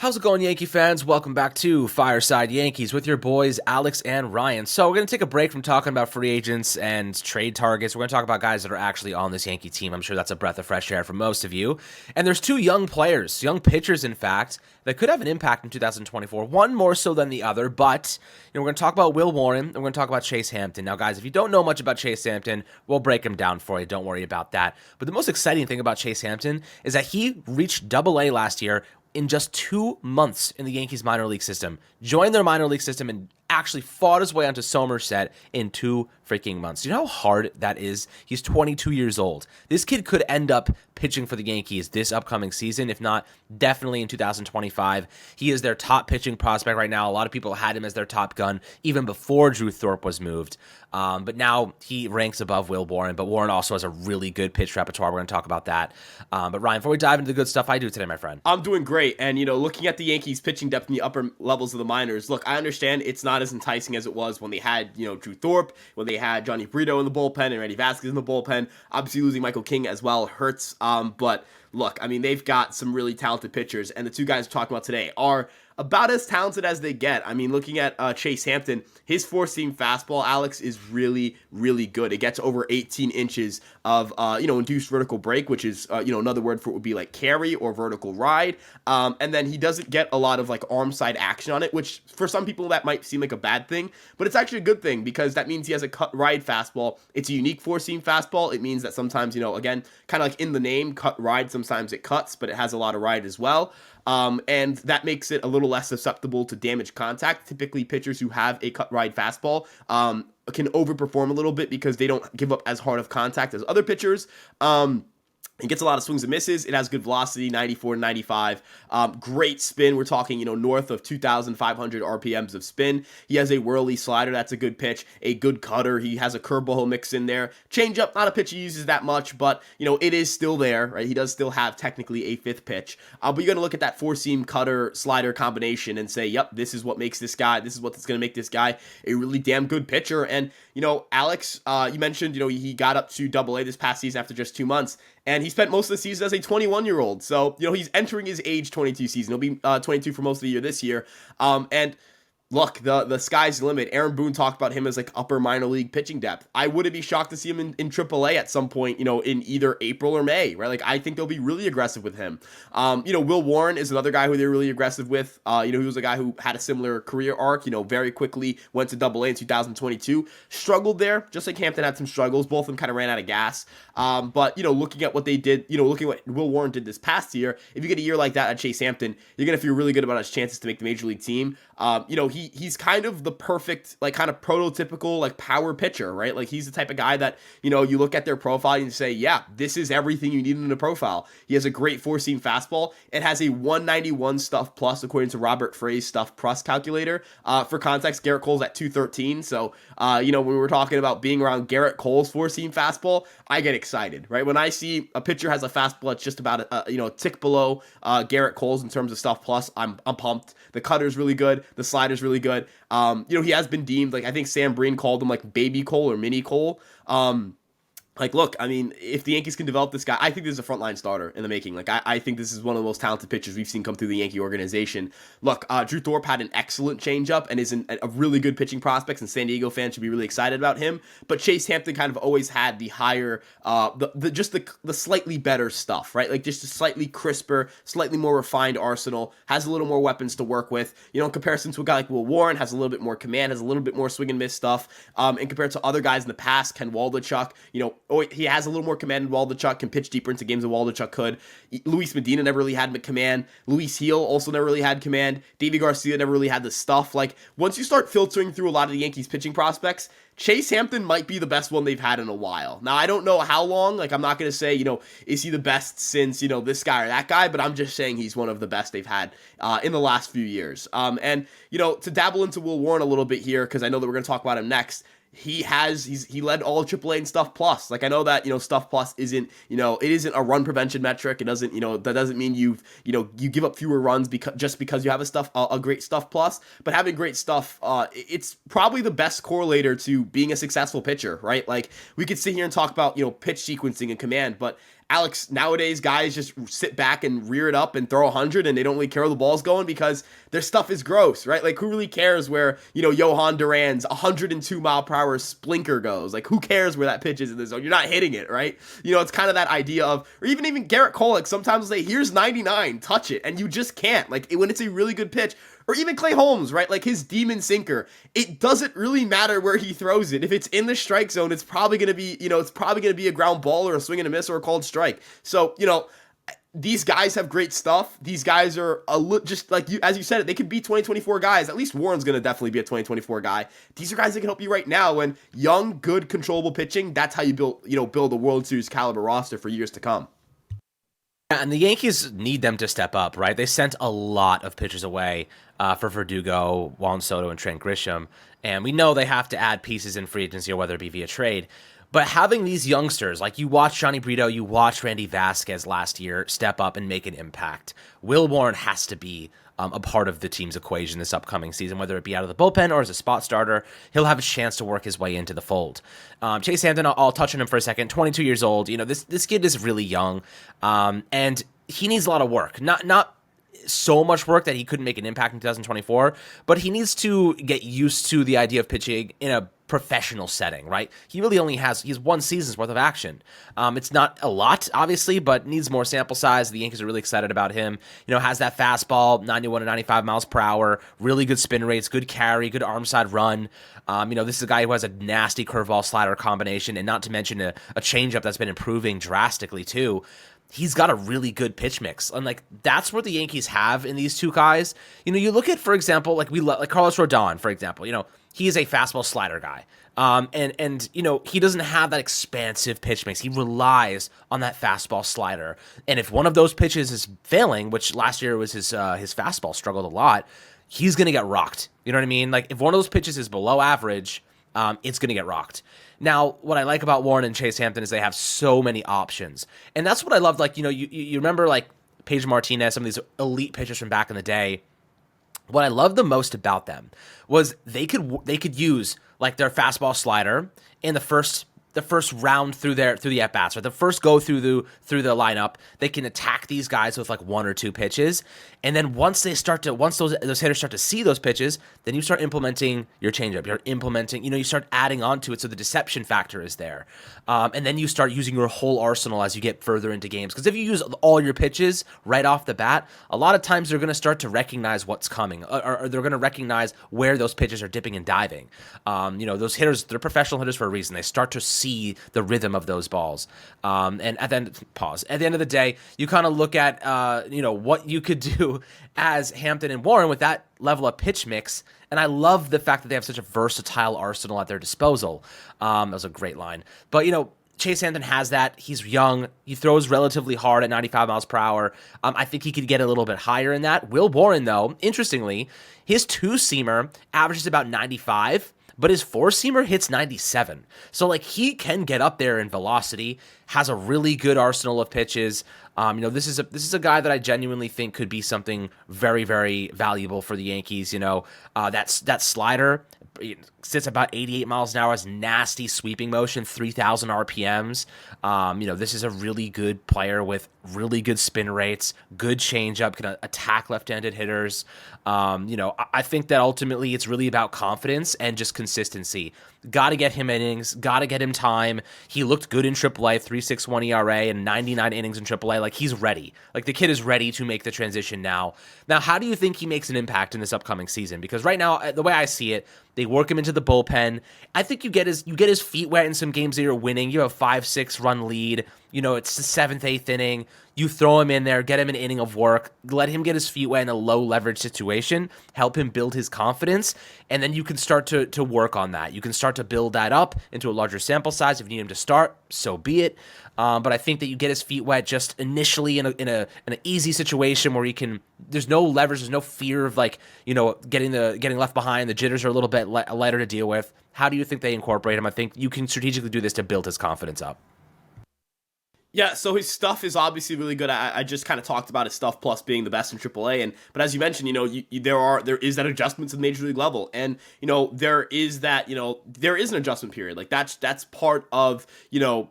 How's it going, Yankee fans? Welcome back to Fireside Yankees with your boys, Alex and Ryan. So, we're going to take a break from talking about free agents and trade targets. We're going to talk about guys that are actually on this Yankee team. I'm sure that's a breath of fresh air for most of you. And there's two young players, young pitchers, in fact, that could have an impact in 2024. One more so than the other, but we're going to talk about Will Warren and we're going to talk about Chase Hampton. Now, guys, if you don't know much about Chase Hampton, we'll break him down for you. Don't worry about that. But the most exciting thing about Chase Hampton is that he reached Double-A last year in just 2 months in the Yankees minor league system, joined their minor league system and actually fought his way onto Somerset in 2 freaking months. You know how hard that is? He's 22 years old. This kid could end up pitching for the Yankees this upcoming season, if not definitely in 2025. He is their top pitching prospect right now. A lot of people had him as their top gun even before Drew Thorpe was moved. But now he ranks above Will Warren, but Warren also has a really good pitch repertoire. We're going to talk about that. But Ryan, before we dive into the good stuff I do today, my friend. I'm doing great. And, looking at the Yankees pitching depth in the upper levels of the minors, look, I understand it's not as enticing as it was when they had, Drew Thorpe, when they had Johnny Brito in the bullpen and Randy Vasquez in the bullpen. Obviously, losing Michael King as well hurts. But look, I mean, they've got some really talented pitchers, and the two guys we're talking about today are about as talented as they get. I mean, looking at Chase Hampton, his four-seam fastball, Alex, is really, really good. It gets over 18 inches of, induced vertical break, which is, another word for it would be like carry or vertical ride. And then he doesn't get a lot of like arm side action on it, which for some people that might seem like a bad thing, but it's actually a good thing because that means he has a cut ride fastball. It's a unique four-seam fastball. It means that sometimes, again, kind of like in the name, cut ride, sometimes it cuts, but it has a lot of ride as well. And that makes it a little less susceptible to damage contact. Typically, pitchers who have a cut ride fastball can overperform a little bit because they don't give up as hard of contact as other pitchers. It gets a lot of swings and misses. It has good velocity, 94 to 95. Great spin. We're talking, north of 2,500 RPMs of spin. He has a whirly slider. That's a good pitch. A good cutter. He has a curveball he'll mix in there. Changeup, not a pitch he uses that much, but, it is still there, right? He does still have technically a fifth pitch. But you're going to look at that four-seam cutter slider combination and say, yep, this is what makes this guy, this is what's going to make this guy a really damn good pitcher. And, Alex, you mentioned, he got up to Double-A this past season after just 2 months. And he spent most of the season as a 21-year-old. So, he's entering his age 22 season. He'll be 22 for most of the year this year. And look, the sky's the limit. Aaron Boone talked about him as like upper minor league pitching depth. I wouldn't be shocked to see him in AAA at some point, in either April or May, right? Like, I think they'll be really aggressive with him. Will Warren is another guy who they're really aggressive with. He was a guy who had a similar career arc, very quickly went to Double-A in 2022. Struggled there, just like Hampton had some struggles. Both of them kind of ran out of gas. But, looking at what they did, looking at what Will Warren did this past year, if you get a year like that at Chase Hampton, you're going to feel really good about his chances to make the major league team. He's kind of the perfect, like, kind of prototypical, like, power pitcher, right? Like, he's the type of guy that, you look at their profile and you say, yeah, this is everything you need in a profile. He has a great four-seam fastball. It has a 191 stuff plus, according to Robert Frey's stuff plus calculator. For context, Garrett Cole's at 213. So, when we were talking about being around Garrett Cole's four-seam fastball, I get excited, right? When I see a pitcher has a fastball that's just about a tick below Garrett Cole's in terms of stuff plus, I'm pumped. The cutter's really good. The slider's really good. He has been deemed, like, I think Sam Breen called him like baby Cole or mini Cole. Look, I mean, if the Yankees can develop this guy, I think this is a frontline starter in the making. Like, I think this is one of the most talented pitchers we've seen come through the Yankee organization. Look, Drew Thorpe had an excellent changeup and is a really good pitching prospect, and San Diego fans should be really excited about him. But Chase Hampton kind of always had the higher, the slightly better stuff, right? Like, just a slightly crisper, slightly more refined arsenal, has a little more weapons to work with. In comparison to a guy like Will Warren, has a little bit more command, has a little bit more swing and miss stuff. And compared to other guys in the past, Ken Waldichuk, he has a little more command than Waldichuk, can pitch deeper into games than Waldichuk could. Luis Medina never really had command. Luis Heel also never really had command. Davey Garcia never really had the stuff. Like, once you start filtering through a lot of the Yankees pitching prospects, Chase Hampton might be the best one they've had in a while. Now, I don't know how long. Like, I'm not going to say, is he the best since, this guy or that guy, but I'm just saying he's one of the best they've had in the last few years. And, to dabble into Will Warren a little bit here, because I know that we're going to talk about him next, he led all of AAA in stuff plus. Like, I know that, stuff plus isn't, it isn't a run prevention metric. It doesn't, that doesn't mean you give up fewer runs because you have a great stuff plus, but having great stuff, it's probably the best correlator to being a successful pitcher, right? Like, we could sit here and talk about, pitch sequencing and command, but Alex, nowadays guys just sit back and rear it up and throw 100 and they don't really care where the ball's going because their stuff is gross, right? Like who really cares where, Johan Duran's 102-mile-per-hour splinker goes? Like who cares where that pitch is in the zone? You're not hitting it, right? It's kind of that idea of, or even Garrett Cole, like sometimes say, here's 99, touch it, and you just can't. Like when it's a really good pitch, or even Clay Holmes, right? Like his demon sinker. It doesn't really matter where he throws it. If it's in the strike zone, it's probably going to be, a ground ball or a swing and a miss or a called strike. So, these guys have great stuff. These guys are just like you, as you said it, they could be 2024 guys. At least Warren's going to definitely be a 2024 guy. These are guys that can help you right now. And young, good, controllable pitching. That's how you build a World Series caliber roster for years to come. Yeah, and the Yankees need them to step up, right? They sent a lot of pitchers away for Verdugo, Juan Soto, and Trent Grisham. And we know they have to add pieces in free agency, or whether it be via trade. But having these youngsters, like you watch Johnny Brito, you watch Randy Vasquez last year step up and make an impact. Will Warren has to be a part of the team's equation this upcoming season, whether it be out of the bullpen or as a spot starter. He'll have a chance to work his way into the fold. Chase Hampton, I'll touch on him for a second. 22 years old. This kid is really young, and he needs a lot of work. Not so much work that he couldn't make an impact in 2024, but he needs to get used to the idea of pitching in a professional setting, right? He really only has 1 season's worth of action. It's not a lot, obviously, but needs more sample size. The Yankees are really excited about him. Has that fastball, 91 to 95 miles per hour, really good spin rates, good carry, good arm side run. This is a guy who has a nasty curveball slider combination, and not to mention a changeup that's been improving drastically too. He's got a really good pitch mix. And that's what the Yankees have in these two guys. You look at, for example, like Carlos Rodon, for example, he is a fastball slider guy. And he doesn't have that expansive pitch mix. He relies on that fastball slider. And if one of those pitches is failing, which last year was his fastball struggled a lot, he's going to get rocked. You know what I mean? Like if one of those pitches is below average, it's going to get rocked. Now, what I like about Warren and Chase Hampton is they have so many options. And that's what I loved. Like, you remember like Pedro Martinez, some of these elite pitchers from back in the day. What I loved the most about them was they could use like their fastball slider in the first round through the at bats, or the first go through the lineup. They can attack these guys with like 1 or 2 pitches, and then once those hitters start to see those pitches, then you start implementing your changeup. You're implementing, you start adding on to it, so the deception factor is there, and then you start using your whole arsenal as you get further into games. Because if you use all your pitches right off the bat, a lot of times they're going to start to recognize what's coming, or they're going to recognize where those pitches are dipping and diving. Those hitters, they're professional hitters for a reason. They start to see the rhythm of those balls. And at the end of the day, you kind of look at what you could do as Hampton and Warren with that level of pitch mix. And I love the fact that they have such a versatile arsenal at their disposal. That was a great line. But Chase Hampton has that. He's young. He throws relatively hard at 95 miles per hour. I think he could get a little bit higher in that. Will Warren, though, interestingly, his 2-seamer averages about 95, but his 4-seamer hits 97. So, he can get up there in velocity, has a really good arsenal of pitches. This is a guy that I genuinely think could be something very, very valuable for the Yankees. That slider sits about 88 miles an hour, has nasty sweeping motion, 3,000 RPMs. This is a really good player with really good spin rates, good changeup, can attack left-handed hitters. I think that ultimately it's really about confidence and just consistency. Got to get him innings, got to get him time. He looked good in AAA, 3.61 ERA and 99 innings in AAA. He's ready. The kid is ready to make the transition now. Now, how do you think he makes an impact in this upcoming season? Because right now, the way I see it, they work him into the bullpen. I think you get his feet wet in some games that you're winning. You have a 5-6 run lead. It's the 7th, 8th inning. You throw him in there, get him an inning of work, let him get his feet wet in a low leverage situation, help him build his confidence, and then you can start to work on that. You can start to build that up into a larger sample size. If you need him to start, so be it. But I think that you get his feet wet just initially in an easy situation where there's no leverage, there's no fear of getting left behind. The jitters are a little bit lighter to deal with. How do you think they incorporate him? I think you can strategically do this to build his confidence up. Yeah, so his stuff is obviously really good. I just kind of talked about his stuff plus being the best in AAA, and but as you mentioned, there is that adjustment to the major league level, and there is that there is an adjustment period. Like that's part of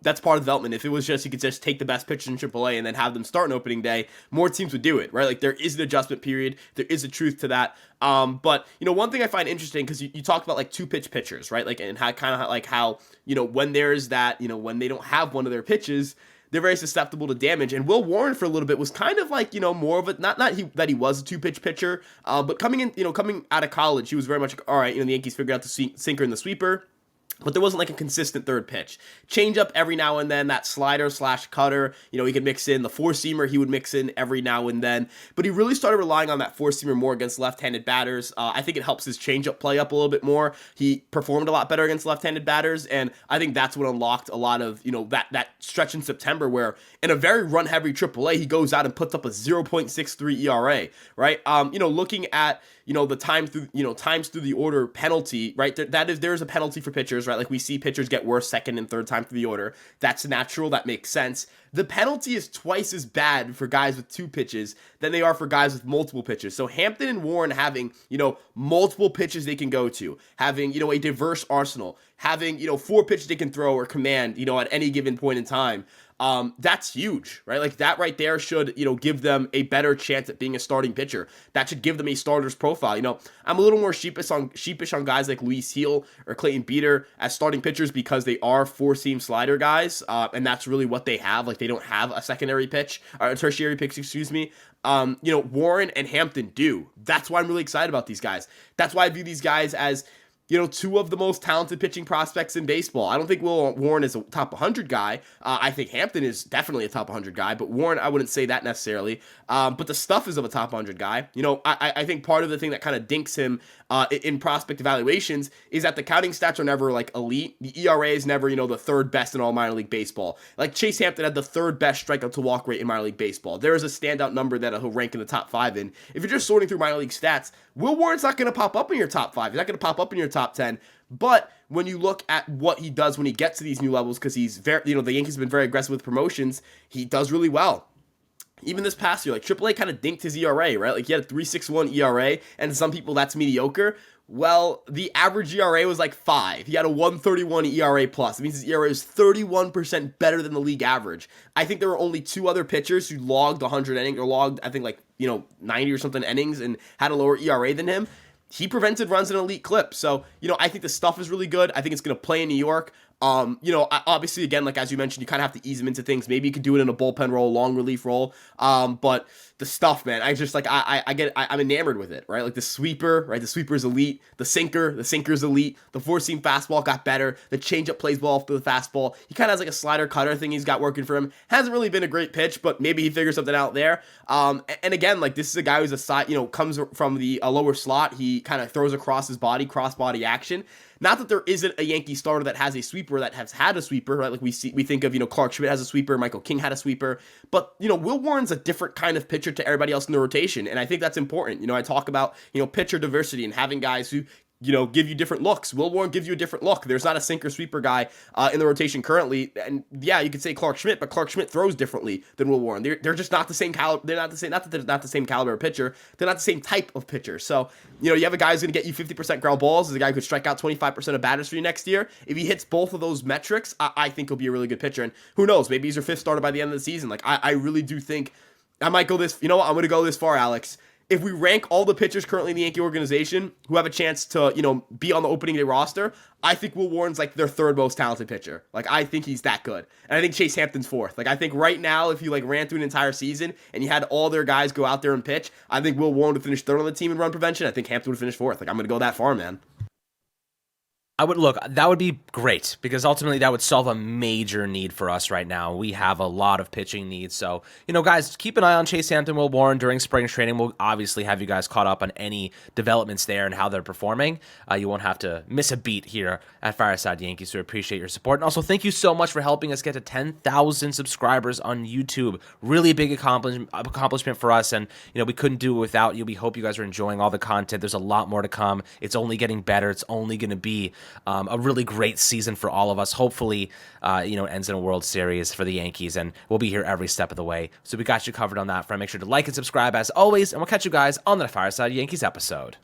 that's part of development. If it was just you could just take the best pitchers in AAA and then have them start on opening day, more teams would do it, right? Like there is an adjustment period. There is a truth to that. But one thing I find interesting because you talked about like two pitch pitchers, right? Like and how kind of like how when there's that when they don't have one of their pitches, they're very susceptible to damage. And Will Warren for a little bit was kind of like, more of a, that he was a two-pitch pitcher, but coming out of college, he was very much like, all right, the Yankees figured out the sinker and the sweeper. But there wasn't like a consistent third pitch. Change up every now and then, that slider / cutter, he could mix in the four-seamer, he would mix in every now and then. But he really started relying on that four-seamer more against left-handed batters. I think it helps his changeup play up a little bit more. He performed a lot better against left-handed batters, and I think that's what unlocked a lot of, that stretch in September where in a very run-heavy AAA, he goes out and puts up a 0.63 ERA, right? Looking at the times through the order penalty, right? There's a penalty for pitchers, right? Like we see pitchers get worse second and third time through the order. That's natural. That makes sense. The penalty is twice as bad for guys with two pitches than they are for guys with multiple pitches. So Hampton and Warren having, multiple pitches they can go to, having, a diverse arsenal, having, four pitches they can throw or command, at any given point in time. That's huge, right? Like that right there should, give them a better chance at being a starting pitcher. That should give them a starter's profile. I'm a little more sheepish on guys like Luis Heel or Clayton Beeter as starting pitchers because they are four-seam slider guys, and that's really what they have. Like they don't have a secondary pitch or a tertiary pitch, excuse me. Warren and Hampton do. That's why I'm really excited about these guys. That's why I view these guys as two of the most talented pitching prospects in baseball. I don't think Will Warren is a top 100 guy. I think Hampton is definitely a top 100 guy, but Warren, I wouldn't say that necessarily. But the stuff is of a top 100 guy. I think part of the thing that kind of dinks him in prospect evaluations is that the counting stats are never like elite. The ERA is never, the third best in all minor league baseball. Like Chase Hampton had the third best strikeout to walk rate in minor league baseball. There is a standout number that he'll rank in the top 5 in. If you're just sorting through minor league stats, Will Warren's not going to pop up in your top 5. He's not going to pop up in your top 10. But when you look at what he does when he gets to these new levels, because he's very, the Yankees have been very aggressive with promotions, he does really well. Even this past year, like AAA kind of dinked his ERA, right? Like he had a 3.61 ERA, and to some people that's mediocre. Well, the average ERA was like 5. He had a 1.31 ERA plus. It means his ERA is 31% better than the league average. I think there were only 2 other pitchers who logged 100 innings or logged, I think 90 or something innings and had a lower ERA than him. He prevented runs in an elite clip. So, I think the stuff is really good. I think it's going to play in New York. Obviously, again, like as you mentioned, you kind of have to ease him into things. Maybe you could do it in a bullpen role, long relief role. But the stuff, man, I just like I'm enamored with it, right? Like the sweeper, right? The sweeper is elite. The sinker's elite. The four-seam fastball got better. The changeup plays well off the fastball. He kind of has like a slider cutter thing he's got working for him. Hasn't really been a great pitch, but maybe he figures something out there. And again, like this is a guy who's a side, comes from the lower slot. He kind of throws across his body, cross body action. Not that there isn't a Yankee starter that has a sweeper that has had a sweeper, right? Like we think of, Clark Schmidt has a sweeper, Michael King had a sweeper, but, Will Warren's a different kind of pitcher to everybody else in the rotation. And I think that's important. I talk about, pitcher diversity and having guys who, give you different looks. Will Warren gives you a different look. There's not a sinker sweeper guy in the rotation currently. And yeah, you could say Clark Schmidt, but Clark Schmidt throws differently than Will Warren. They're just not the same caliber. They're not the same, not that they're not the same caliber of pitcher. They're not the same type of pitcher. So, you have a guy who's going to get you 50% ground balls. There's a guy who could strike out 25% of batters for you next year. If he hits both of those metrics, I think he'll be a really good pitcher. And who knows, maybe he's your 5th starter by the end of the season. Like I really do think I might go this, I'm going to go this far, Alex. If we rank all the pitchers currently in the Yankee organization who have a chance to, be on the opening day roster, I think Will Warren's like their 3rd most talented pitcher. Like, I think he's that good. And I think Chase Hampton's 4th. Like, I think right now, if you ran through an entire season and you had all their guys go out there and pitch, I think Will Warren would finish 3rd on the team in run prevention. I think Hampton would finish 4th. Like, I'm going to go that far, man. That would be great because ultimately that would solve a major need for us right now. We have a lot of pitching needs. So, guys, keep an eye on Chase Hampton, Will Warren during spring training. We'll obviously have you guys caught up on any developments there and how they're performing. You won't have to miss a beat here at Fireside Yankees. So we appreciate your support. And also, thank you so much for helping us get to 10,000 subscribers on YouTube. Really big accomplishment for us. And, we couldn't do it without you. We hope you guys are enjoying all the content. There's a lot more to come. It's only getting better. It's only going to be a really great season for all of us. Hopefully, it ends in a World Series for the Yankees, and we'll be here every step of the way. So we got you covered on that front. Make sure to like and subscribe as always, and we'll catch you guys on the Fireside Yankees episode.